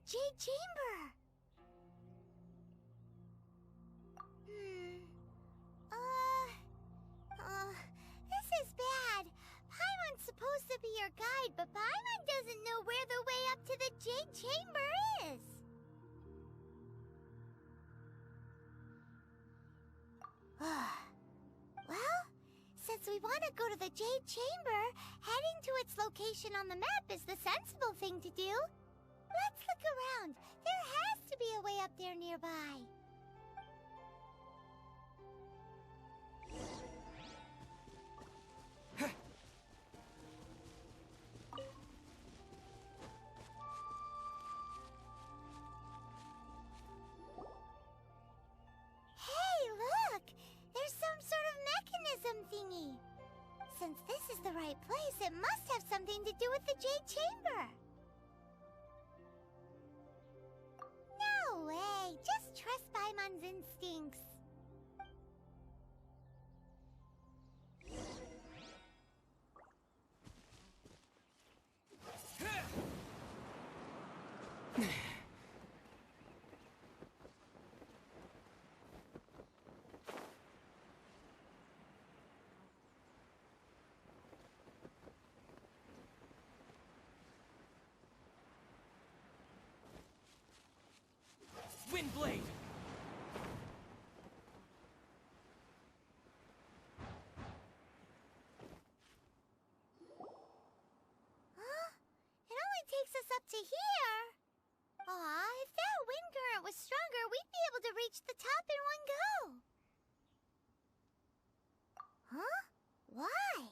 Jade Chamber. This is bad. Paimon's supposed to be your guide, but Paimon doesn't know where the way up to the Jade Chamber is. Well, since we want to go to the Jade Chamber, heading to its location on the map is the sensible thing to do. Let's look around. There has to be a way up there nearby. Hey, look! There's some sort of mechanism thingy. Since this is the right place, it must have something to do with the Jade Chamber. No way! Just trust Paimon's instincts. Windblade! Huh? It only takes us up to here. Aw, if that wind current was stronger, we'd be able to reach the top in one go. Huh? Why?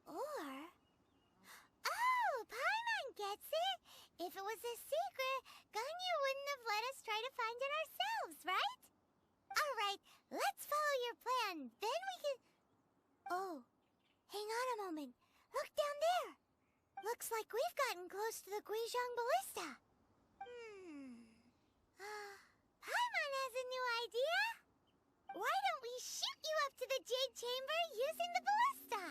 Or... Oh, Paimon gets it! If it was a secret, Ganyu wouldn't have let us try to find it ourselves, right? Alright, let's follow your plan. Then we can... Oh, hang on a moment. Look down there. Looks like we've gotten close to the Guizhong Ballista. Paimon has a new idea. Why don't we shoot you up to the Jade Chamber using the ballista?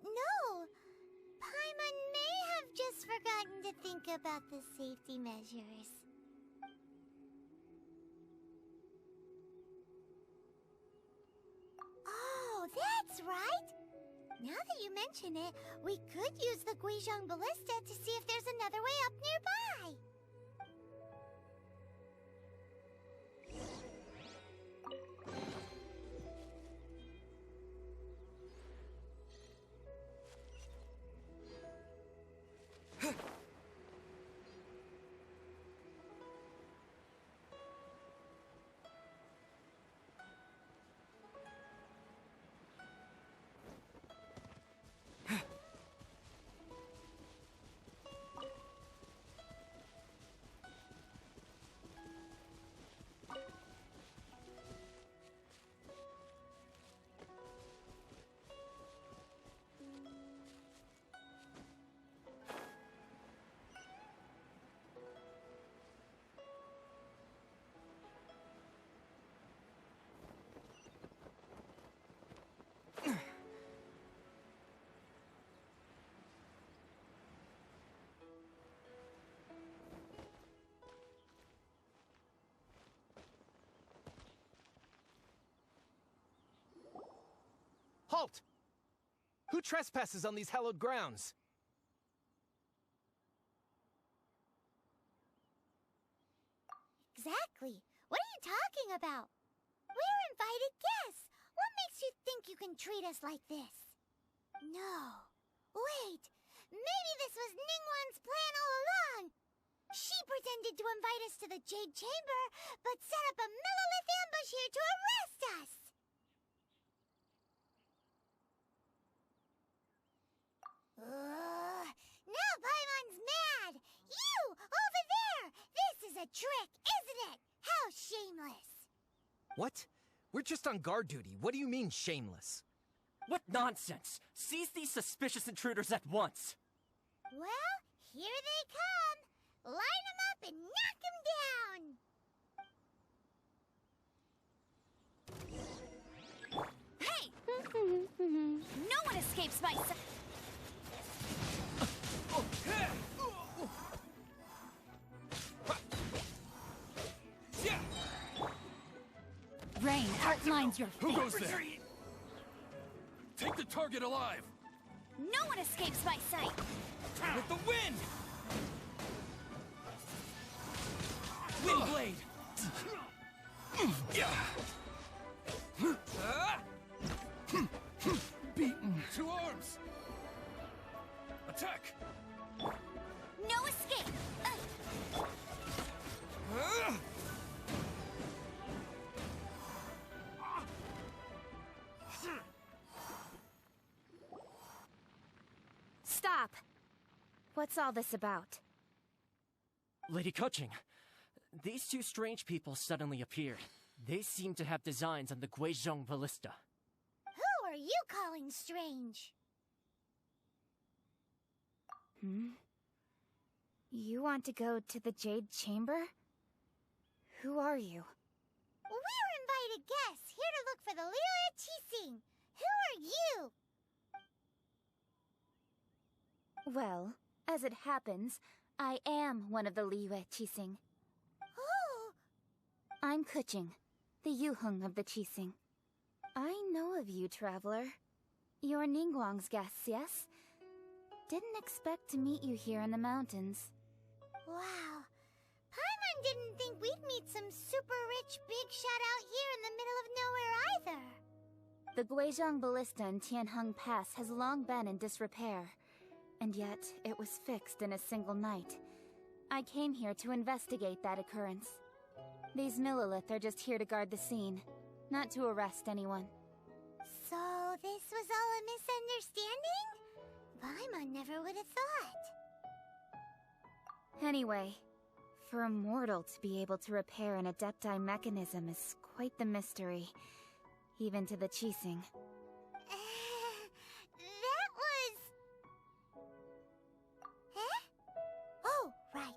No. Paimon may have just forgotten to think about the safety measures. Oh, that's right! Now that you mention it, we could use the Guizhong Ballista to see if there's another way up nearby. Halt! Who trespasses on these hallowed grounds? Exactly. What are you talking about? We're invited guests. What makes you think you can treat us like this? No. Wait. Maybe this was Ningguang's plan all along. She pretended to invite us to the Jade Chamber, but set up a millilith ambush here to arrest us. Now Paimon's mad! You! Over there! This is a trick, isn't it? How shameless! What? We're just on guard duty. What do you mean, shameless? What nonsense! Seize these suspicious intruders at once! Well, here they come! Line them up and knock them down! Hey! No one escapes my my sight. Rain outlines your Who fate. goes there? Take the target alive! No one escapes my sight. With the wind! Wind blade! Beaten. 2 arms! Attack! No escape. Stop. What's all this about? Lady Kuching, these 2 strange people suddenly appeared. They seem to have designs on the Guizhong Ballista. Who are you calling strange? You want to go to the Jade Chamber? Who are you? We're invited guests, here to look for the Liyue Qixing. Who are you? Well, as it happens, I am one of the Liyue Qixing. Oh! I'm Kuching, the Yuheng of the Qixing. I know of you, traveler. You're Ningguang's guests, yes? Didn't expect to meet you here in the mountains. Wow. Paimon didn't think we'd meet some super rich big shot out here in the middle of nowhere either. The Guizhong Ballista in Tianheng Pass has long been in disrepair. And yet, it was fixed in a single night. I came here to investigate that occurrence. These Millilith are just here to guard the scene, not to arrest anyone. So, this was all a misunderstanding? Paimon never would have thought. Anyway, for a mortal to be able to repair an Adepti mechanism is quite the mystery, even to the Qixing. That was... Huh? Oh, right.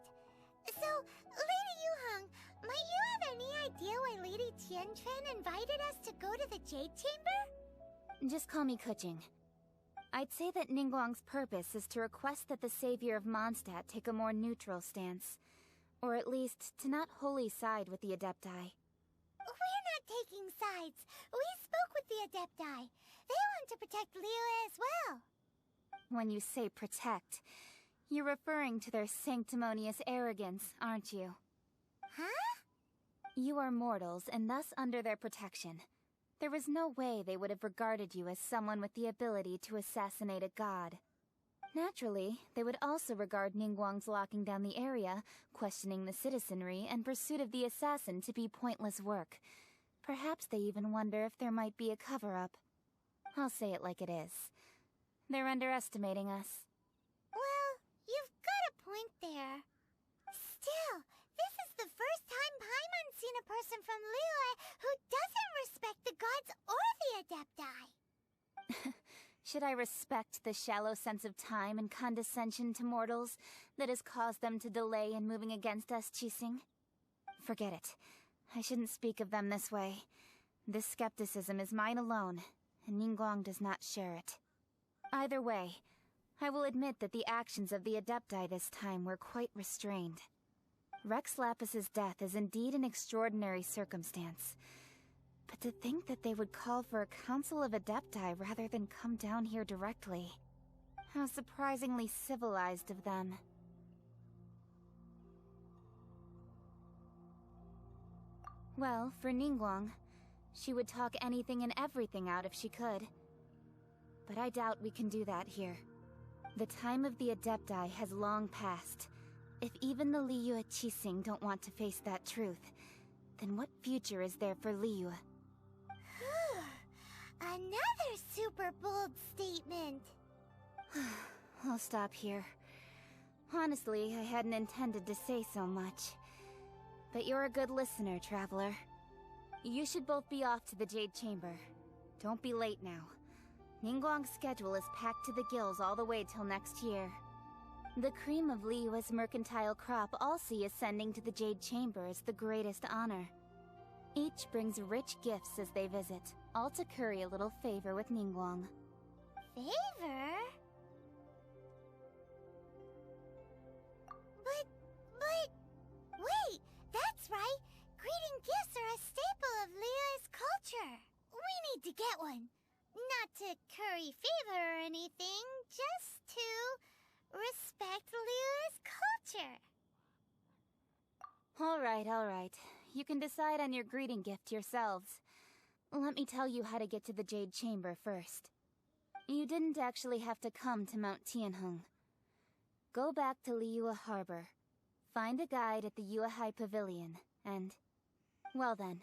So, Lady Yuheng, might you have any idea why Lady Tianquan invited us to go to the Jade Chamber? Just call me Kuching. I'd say that Ningguang's purpose is to request that the savior of Mondstadt take a more neutral stance. Or at least, to not wholly side with the Adepti. We're not taking sides. We spoke with the Adepti. They want to protect Liyue as well. When you say protect, you're referring to their sanctimonious arrogance, aren't you? Huh? You are mortals, and thus under their protection. There was no way they would have regarded you as someone with the ability to assassinate a god. Naturally, they would also regard Ningguang's locking down the area, questioning the citizenry, and pursuit of the assassin to be pointless work. Perhaps they even wonder if there might be a cover-up. I'll say it like it is. They're underestimating us. Well, you've got a point there. Still, this is the first time Paimon's seen a person from Liyue who doesn't respect the gods or the Adepti. Should I respect the shallow sense of time and condescension to mortals that has caused them to delay in moving against us, Qixing? Forget it. I shouldn't speak of them this way. This skepticism is mine alone, and Ningguang does not share it. Either way, I will admit that the actions of the Adepti this time were quite restrained. Rex Lapis's death is indeed an extraordinary circumstance. But to think that they would call for a council of Adepti rather than come down here directly. How surprisingly civilized of them. Well, for Ningguang, she would talk anything and everything out if she could. But I doubt we can do that here. The time of the Adepti has long passed. If even the Liyue Qixing don't want to face that truth, then what future is there for Liyue? Another super bold statement! I'll stop here. Honestly, I hadn't intended to say so much. But you're a good listener, traveler. You should both be off to the Jade Chamber. Don't be late now. Ningguang's schedule is packed to the gills all the way till next year. The cream of Liyue's mercantile crop all see ascending to the Jade Chamber as the greatest honor. Each brings rich gifts as they visit, all to curry a little favor with Ningguang. favor? But, wait, that's right. Greeting gifts are a staple of Leo's culture. We need to get one. Not to curry favor or anything, just to respect Leo's culture. All right. You can decide on your greeting gift yourselves. Let me tell you how to get to the Jade Chamber first. You didn't actually have to come to Mount Tianheng. Go back to Liyue Harbor. Find a guide at the Yuehai Pavilion, and... well then.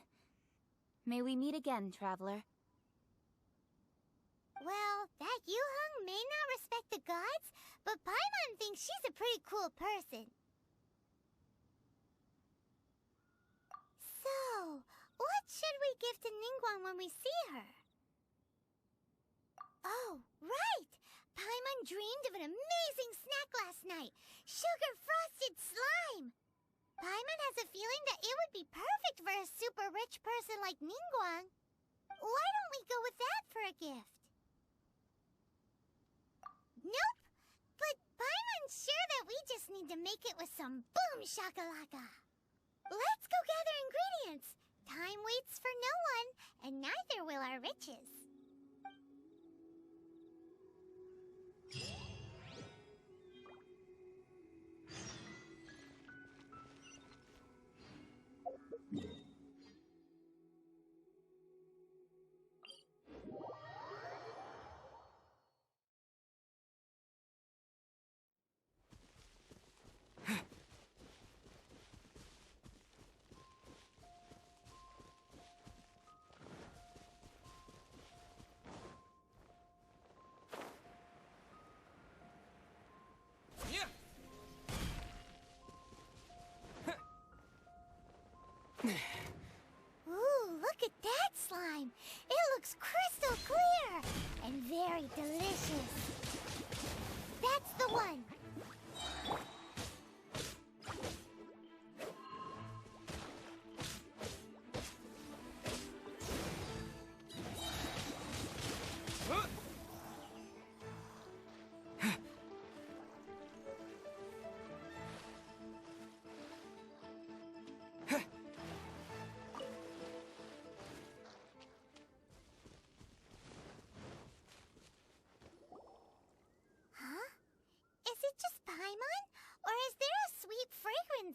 May we meet again, traveler. Well, that Yuheng may not respect the gods, but Paimon thinks she's a pretty cool person. So, what should we give to Ningguang when we see her? Oh, right! Paimon dreamed of an amazing snack last night! Sugar-frosted slime! Paimon has a feeling that it would be perfect for a super rich person like Ningguang. Why don't we go with that for a gift? Nope! But Paimon's sure that we just need to make it with some boom shakalaka. Let's go gather ingredients. Time waits for no one, and neither will our riches. Ooh, look at that slime! It looks crystal clear! And very delicious! That's the one!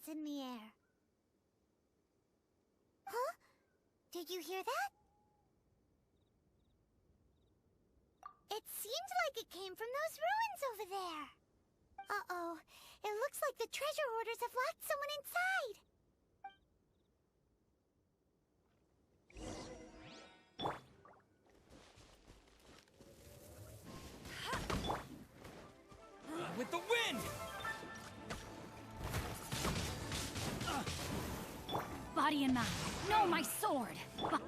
In the air. Huh? Did you hear that? It seemed like it came from those ruins over there. Uh-oh. It looks like the treasure hoarders have locked someone inside. With the wind! Body and mind. No, my sword. The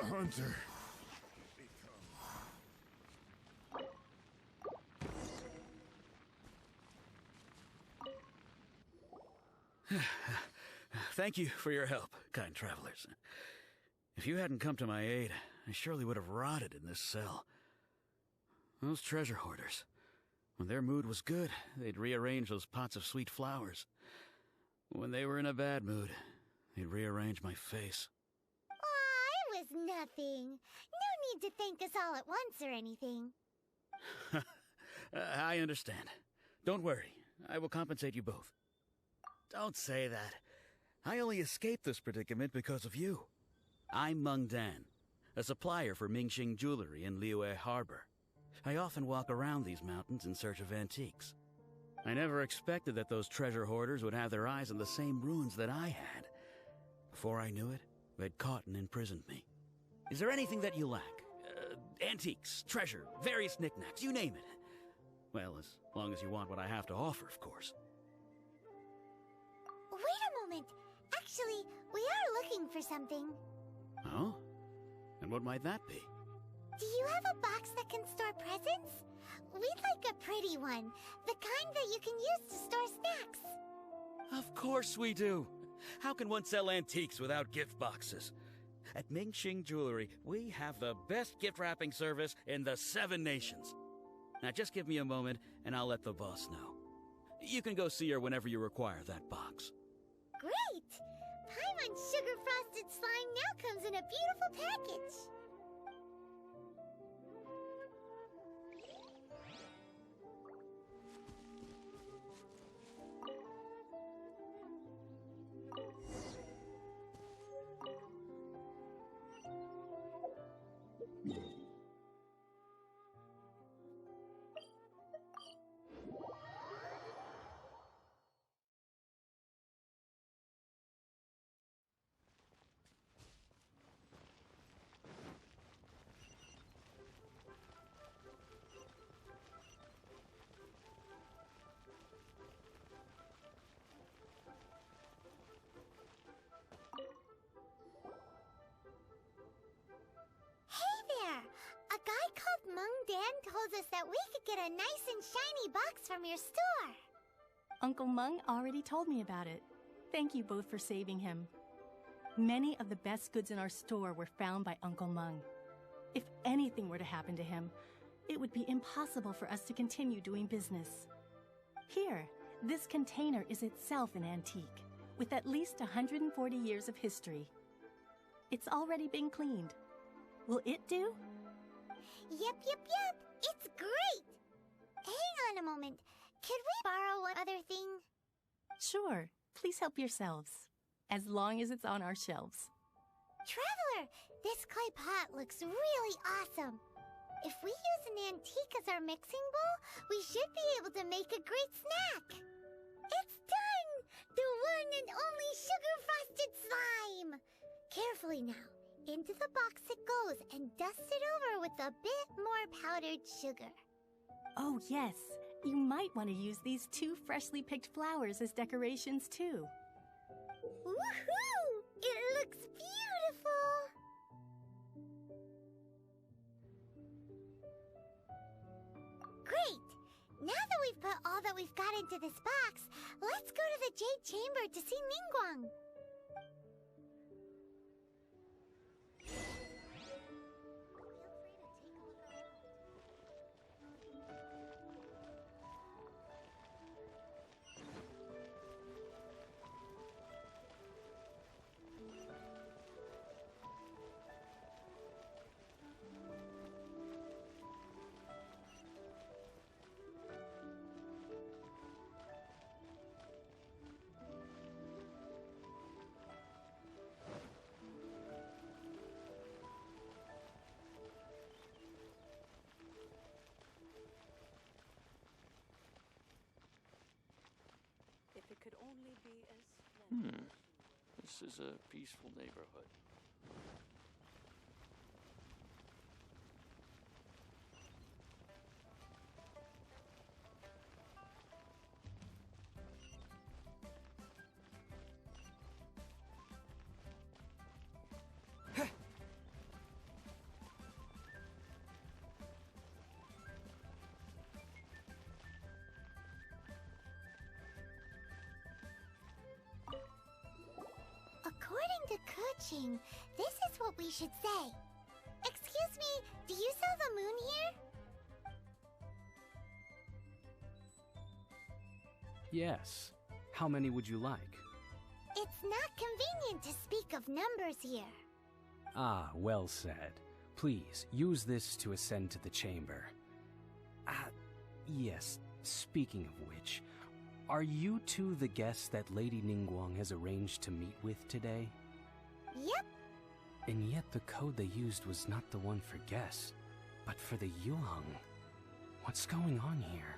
hunter. Thank you for your help, kind travelers. If you hadn't come to my aid, I surely would have rotted in this cell. Those treasure hoarders, when their mood was good, they'd rearrange those pots of sweet flowers. When they were in a bad mood, they'd rearrange my face. Aw, it was nothing. No need to thank us all at once or anything. I understand. Don't worry, I will compensate you both. Don't say that. I only escaped this predicament because of you. I'm Meng Dan, a supplier for Mingxing jewelry in Liyue Harbor. I often walk around these mountains in search of antiques. I never expected that those treasure hoarders would have their eyes on the same ruins that I had. Before I knew it, they'd caught and imprisoned me. Is there anything that you lack? Antiques, treasure, various knickknacks, you name it. Well, as long as you want what I have to offer, of course. Wait a moment. Actually, we are looking for something. Oh? And what might that be? Do you have a box that can store presents? We'd like a pretty one. The kind that you can use to store snacks. Of course we do. How can one sell antiques without gift boxes? At Mingxing Jewelry, we have the best gift wrapping service in the 7 nations. Now just give me a moment and I'll let the boss know. You can go see her whenever you require that box. Great! Paimon's sugar frosted slime now comes in a beautiful package. A guy called Mung Dan told us that we could get a nice and shiny box from your store. Uncle Mung already told me about it. Thank you both for saving him. Many of the best goods in our store were found by Uncle Mung. If anything were to happen to him, it would be impossible for us to continue doing business. Here, this container is itself an antique, with at least 140 years of history. It's already been cleaned. Will it do? Yep. It's great! Hang on a moment. Could we borrow one other thing? Sure. Please help yourselves. As long as it's on our shelves. Traveler, this clay pot looks really awesome. If we use an antique as our mixing bowl, we should be able to make a great snack. It's done! The one and only sugar-frosted slime! Carefully now. Into the box it goes and dust it over with a bit more powdered sugar. Oh, yes. You might want to use these 2 freshly picked flowers as decorations, too. Woohoo! It looks beautiful! Great! Now that we've put all that we've got into this box, let's go to the Jade Chamber to see Ningguang. If it could only be as splendid. This is a peaceful neighborhood. According to Kuching, this is what we should say. Excuse me, do you sell the moon here? Yes. How many would you like? It's not convenient to speak of numbers here. Ah, well said. Please, use this to ascend to the chamber. Yes, speaking of which, are you two the guests that Lady Ningguang has arranged to meet with today? Yep. And yet the code they used was not the one for guests, but for the Yuheng. What's going on here?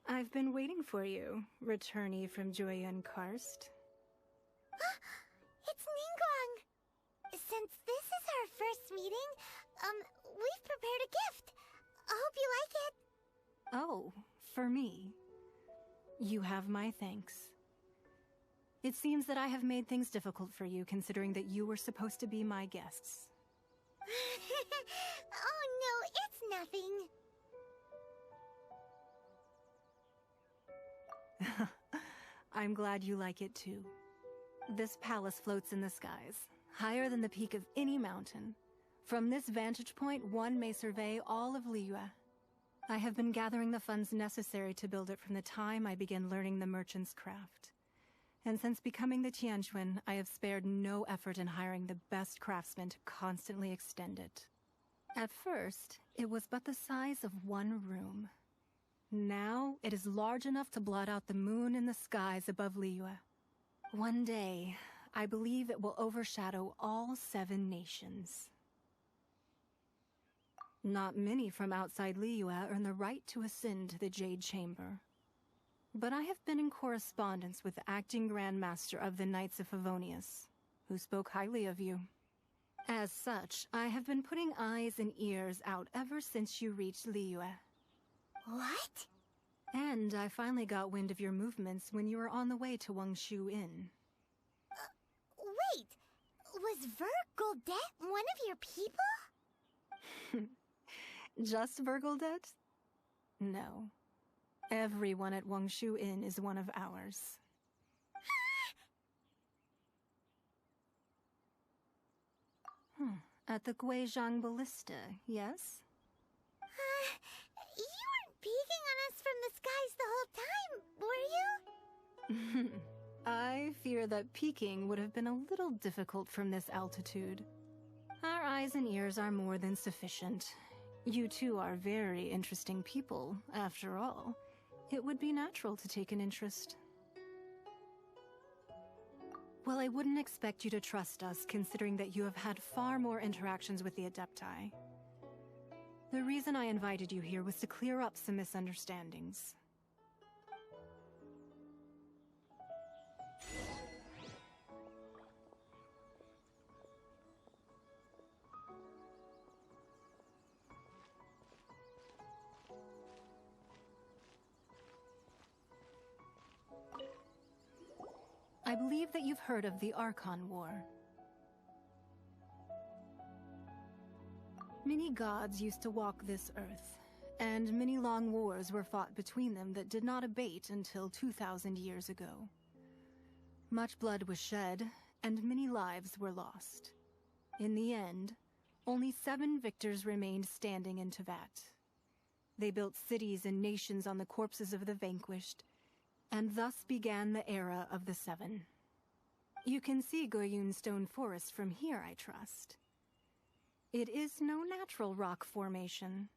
I've been waiting for you, returnee from Joyun Karst. It's Ningguang! Since this is our first meeting, we've prepared a gift. I hope you like it. Oh, for me. You have my thanks. It seems that I have made things difficult for you, considering that you were supposed to be my guests. Oh no, it's nothing. I'm glad you like it too. This palace floats in the skies, higher than the peak of any mountain. From this vantage point, one may survey all of Liyue. I have been gathering the funds necessary to build it from the time I began learning the merchant's craft. And since becoming the Tianquan, I have spared no effort in hiring the best craftsmen to constantly extend it. At first, it was but the size of one room. Now, it is large enough to blot out the moon in the skies above Liyue. One day, I believe it will overshadow all 7 nations. Not many from outside Liyue earn the right to ascend to the Jade Chamber. But I have been in correspondence with the acting Grand Master of the Knights of Favonius, who spoke highly of you. As such, I have been putting eyes and ears out ever since you reached Liyue. What? And I finally got wind of your movements when you were on the way to Wangshu Inn. Wait! Was Vergoldet one of your people? Just Vergoldet? No. Everyone at Wangshu Inn is one of ours. At the Guizhong Ballista, yes? You weren't peeking on us from the skies the whole time, were you? I fear that peeking would have been a little difficult from this altitude. Our eyes and ears are more than sufficient. You two are very interesting people, after all. It would be natural to take an interest. Well, I wouldn't expect you to trust us, considering that you have had far more interactions with the Adepti. The reason I invited you here was to clear up some misunderstandings. I believe that you've heard of the Archon War. Many gods used to walk this earth, and many long wars were fought between them that did not abate until 2,000 years ago. Much blood was shed, and many lives were lost. In the end, only 7 victors remained standing in Teyvat. They built cities and nations on the corpses of the vanquished, and thus began the era of the 7. You can see Goyun Stone Forest from here, I trust. It is no natural rock formation.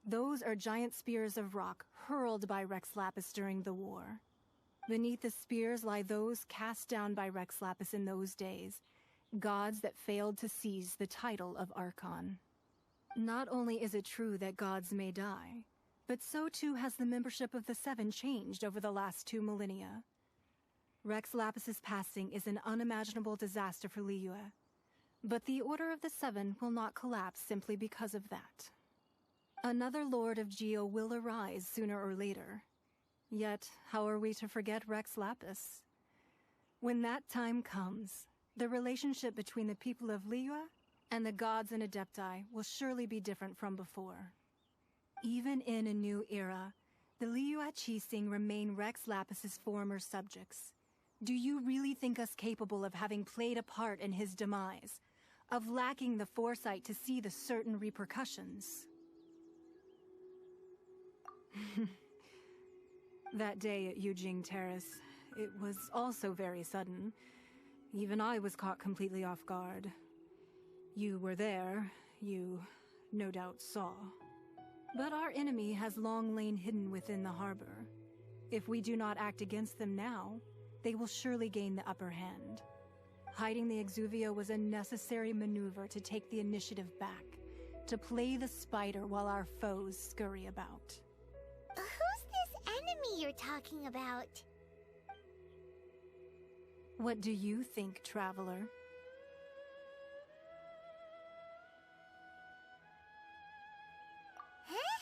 Those are giant spears of rock hurled by Rex Lapis during the war. Beneath the spears lie those cast down by Rex Lapis in those days, gods that failed to seize the title of Archon. Not only is it true that gods may die, but so too has the membership of the 7 changed over the last 2 millennia. Rex Lapis's passing is an unimaginable disaster for Liyue, but the Order of the 7 will not collapse simply because of that. Another Lord of Geo will arise sooner or later. Yet, how are we to forget Rex Lapis? When that time comes, the relationship between the people of Liyue and the gods and Adepti will surely be different from before. Even in a new era, the Liyue Qixing remain Rex Lapis's former subjects. Do you really think us capable of having played a part in his demise? Of lacking the foresight to see the certain repercussions? That day at Yujing Terrace, it was also very sudden. Even I was caught completely off guard. You were there, you no doubt saw. But our enemy has long lain hidden within the harbor. If we do not act against them now, they will surely gain the upper hand. Hiding the Exuvio was a necessary maneuver to take the initiative back, to play the spider while our foes scurry about. Who's this enemy you're talking about? What do you think, traveler? Huh?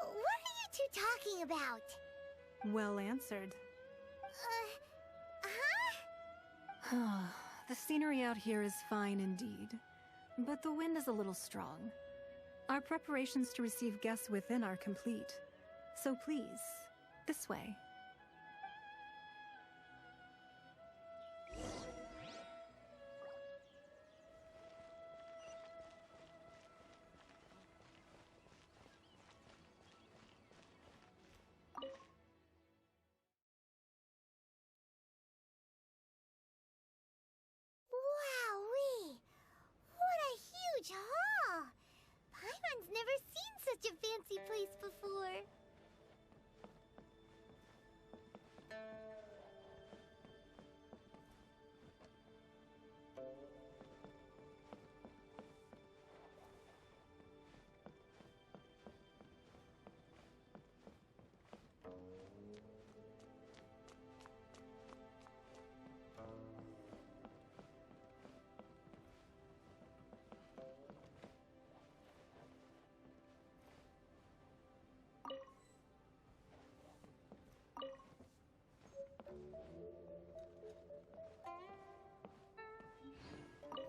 What are you talking about? Well answered. Huh? The scenery out here is fine indeed, but the wind is a little strong. Our preparations to receive guests within are complete. So please, this way.